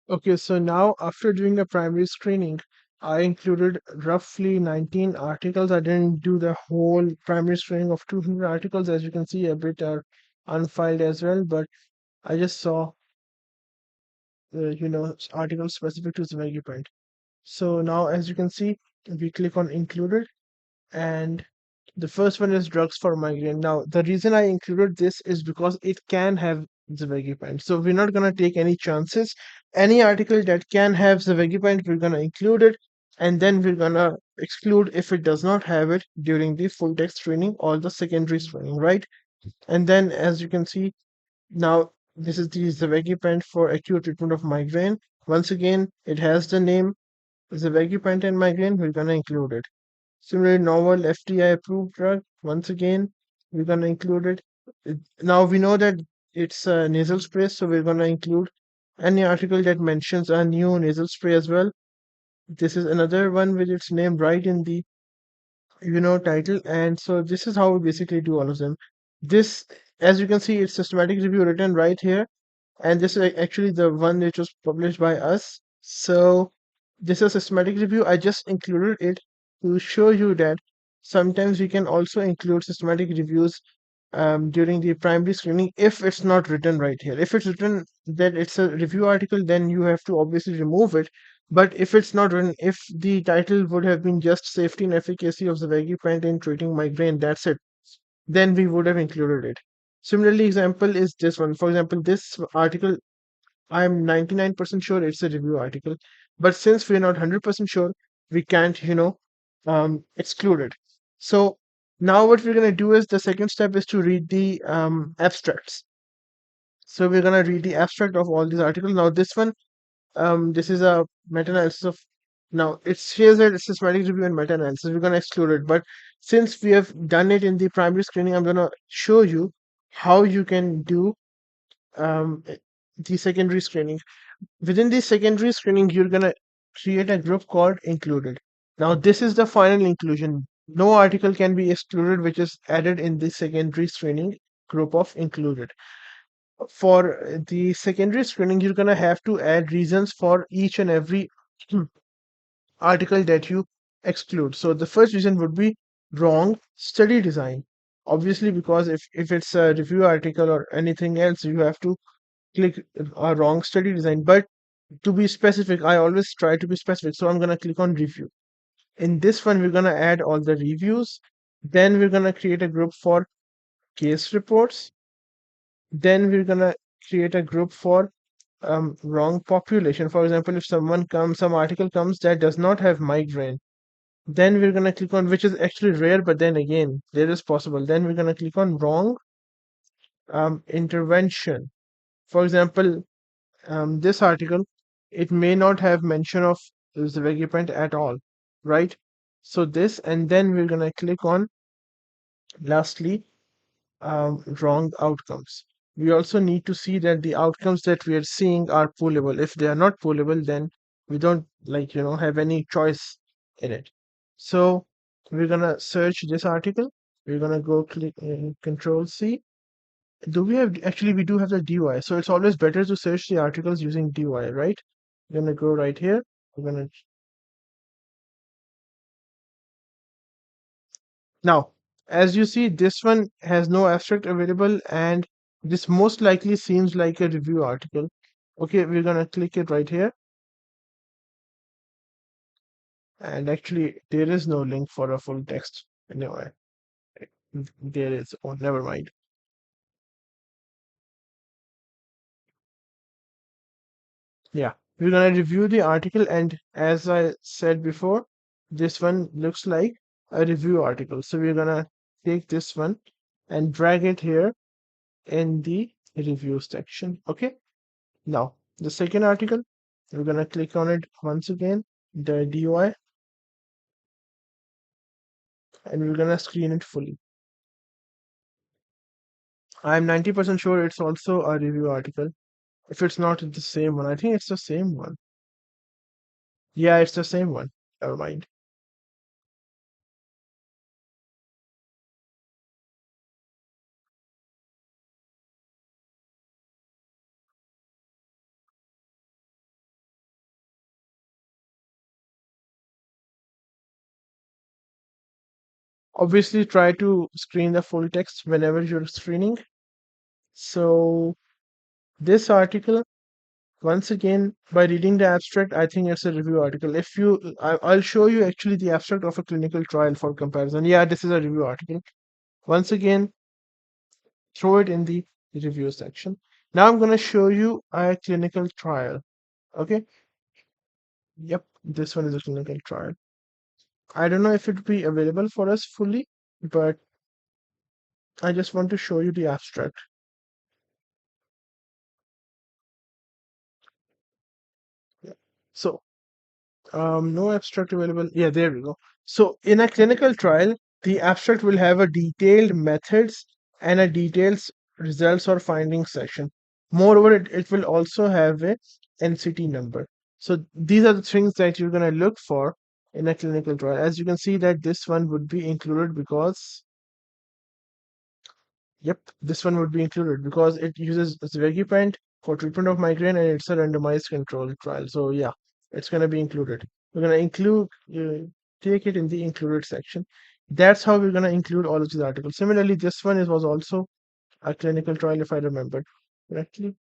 Okay, so now after doing the primary screening, I included roughly 19 articles. I didn't do the whole primary screening of 200 articles. As you can see, a bit are unfiled as well, but I just saw, articles specific to Zweigepint. So now, as you can see, we click on included, and the first one is drugs for migraine. Now, the reason I included this is because it can have Zavegepant. So we're not gonna take any chances. Any article that can have Zavegepant, we're gonna include it, and then we're gonna exclude if it does not have it during the full text screening or the secondary screening, right? And then, as you can see, now this is the Zavegepant for acute treatment of migraine. Once again, it has the name Zavegepant and migraine. We're gonna include it. Similarly, novel FDI approved drug, once again, we're going to include it. Now we know that it's a nasal spray, so we're going to include any article that mentions a new nasal spray as well. This is another one with its name right in the title, and so this is how we basically do all of them. This, as you can see, it's systematic review written right here, and this is actually the one which was published by us. So this is a systematic review. I just included it to show you that sometimes we can also include systematic reviews during the primary screening if it's not written right here. If it's written that it's a review article, then you have to obviously remove it. But if it's not written, if the title would have been just safety and efficacy of the Vegipant in treating migraine, that's it, then we would have included it. Similarly, example is this one. For example, this article, I'm 99% sure it's a review article, but since we're not 100% sure, we can't, exclude it. So now what we're going to do is the second step is to read the abstracts. So we're going to read the abstract of all these articles. Now this one, this is a meta-analysis of, now it says that it's systematic review and meta-analysis. We're going to exclude it, but since we have done it in the primary screening, I'm going to show you how you can do um, the secondary screening. Within the secondary screening, you're gonna create a group called included. Now, this is the final inclusion. No article can be excluded which is added in the secondary screening group of included. For the secondary screening, you're gonna have to add reasons for each and every article that you exclude. So the first reason would be wrong study design. Obviously, because if it's a review article or anything else, you have to click a wrong study design. But to be specific, I always try to be specific. So I'm going to click on review. In this one, we're going to add all the reviews. Then we're going to create a group for case reports. Then we're going to create a group for wrong population. For example, if some article comes that does not have migraine, then we're going to click on, which is actually rare, but then again, there is possible. Then we're going to click on wrong intervention. For example, this article, it may not have mention of the regiment at all, right? So this, and then we're gonna click on lastly, wrong outcomes. We also need to see that the outcomes that we are seeing are pullable. If they are not pullable, then we don't have any choice in it. So we're gonna search this article. We're gonna go click Control C. Do we have, actually we do have the DY, so it's always better to search the articles using DY, right? We're gonna go right here. We're gonna now, as you see, this one has no abstract available, and this most likely seems like a review article. Okay, we're gonna click it right here, and actually there is no link for a full text. Anyway, there is. Oh, never mind. Yeah, we're gonna review the article, and as I said before, this one looks like a review article. So we're gonna take this one and drag it here in the review section. Okay, now the second article, we're gonna click on it once again, the DOI, and we're gonna screen it fully. I'm 90% sure it's also a review article. If it's not the same one, I think it's the same one. Yeah, it's the same one. Never mind. Obviously, try to screen the full text whenever you're screening. So this article, once again, by reading the abstract, I think it's a review article. If you, I'll show you actually the abstract of a clinical trial for comparison. Yeah, this is a review article. Once again, throw it in the review section. Now I'm going to show you a clinical trial. Okay. Yep, this one is a clinical trial. I don't know if it will be available for us fully, but I just want to show you the abstract. Yeah. So, no abstract available. Yeah, there we go. So, in a clinical trial, the abstract will have a detailed methods and a detailed results or findings section. Moreover, it will also have a NCT number. So, these are the things that you're going to look for in a clinical trial. As you can see that this one would be included because yep, this one would be included because it uses Zvegiprant for treatment of migraine and it's a randomized controlled trial. So yeah, it's going to be included. We're going to take it in the included section. That's how we're going to include all of these articles. Similarly, this one was also a clinical trial, if I remember correctly.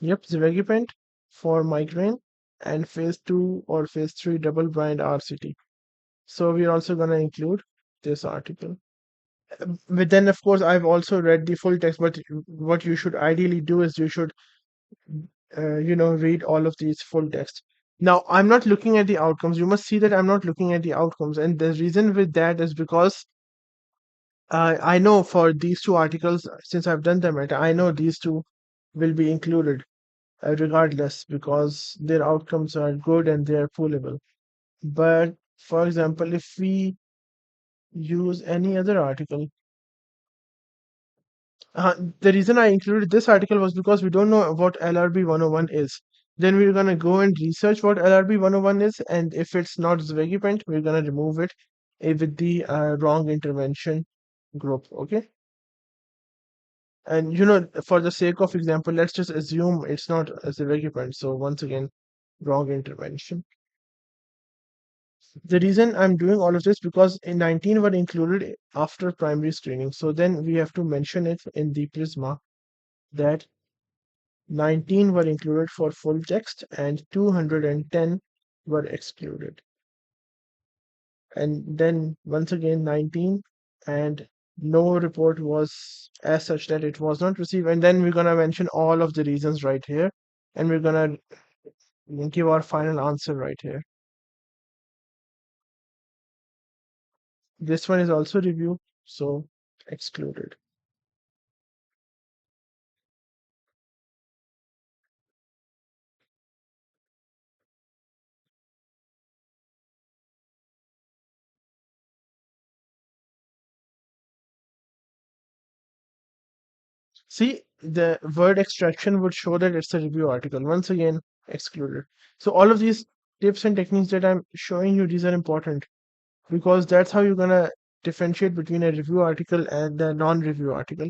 Yep, Zvegiprant for migraine and phase 2 or phase 3 double blind RCT. So we're also going to include this article. But then, of course, I've also read the full text, but what you should ideally do is you should, read all of these full text. Now, I'm not looking at the outcomes. You must see that I'm not looking at the outcomes. And the reason with that is because I know for these two articles, since I've done them, right, I know these two will be included regardless because their outcomes are good and they are pullable. But for example, if we use any other article, the reason I included this article was because we don't know what LRB 101 is. Then we're gonna go and research what LRB 101 is, and if it's not Zwegipent, we're gonna remove it with the wrong intervention group. Okay, and for the sake of example, let's just assume it's not a Zwegipent. So once again, wrong intervention. The reason I'm doing all of this because in 19 were included after primary screening. So then we have to mention it in the Prisma that 19 were included for full text and 210 were excluded. And then once again 19 and no report was as such that it was not received. And then we're going to mention all of the reasons right here. And we're going to give our final answer right here. This one is also review, so excluded. See, the word extraction would show that it's a review article. Once again, excluded. So all of these tips and techniques that I'm showing you, these are important because that's how you're gonna differentiate between a review article and a non-review article.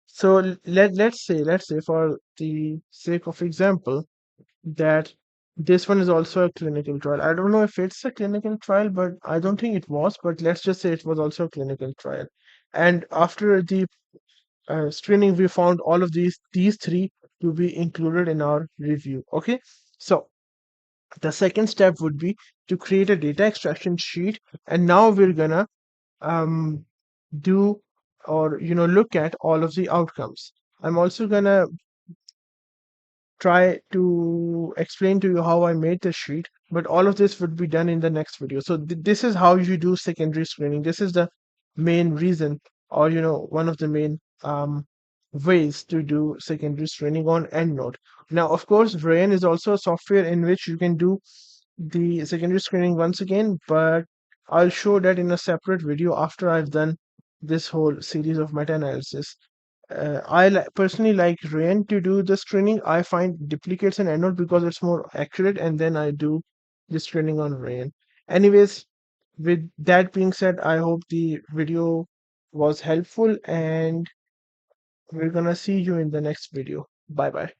So let's say for the sake of example that this one is also a clinical trial. I don't know if it's a clinical trial, but I don't think it was, but let's just say it was also a clinical trial. And after the screening, we found all of these three to be included in our review. Okay, so the second step would be to create a data extraction sheet, and now we're gonna um, do or look at all of the outcomes. I'm also gonna try to explain to you how I made the sheet, but all of this would be done in the next video. So this is how you do secondary screening. This is the main reason, or one of the main ways to do secondary screening on EndNote. Now, of course, Rain is also a software in which you can do the secondary screening once again, but I'll show that in a separate video after I've done this whole series of meta-analysis. Personally like Rain to do the screening. I find duplicates and EndNote because it's more accurate, and then I do the screening on Rain. Anyways, with that being said, I hope the video was helpful, and We're gonna see you in the next video. Bye bye.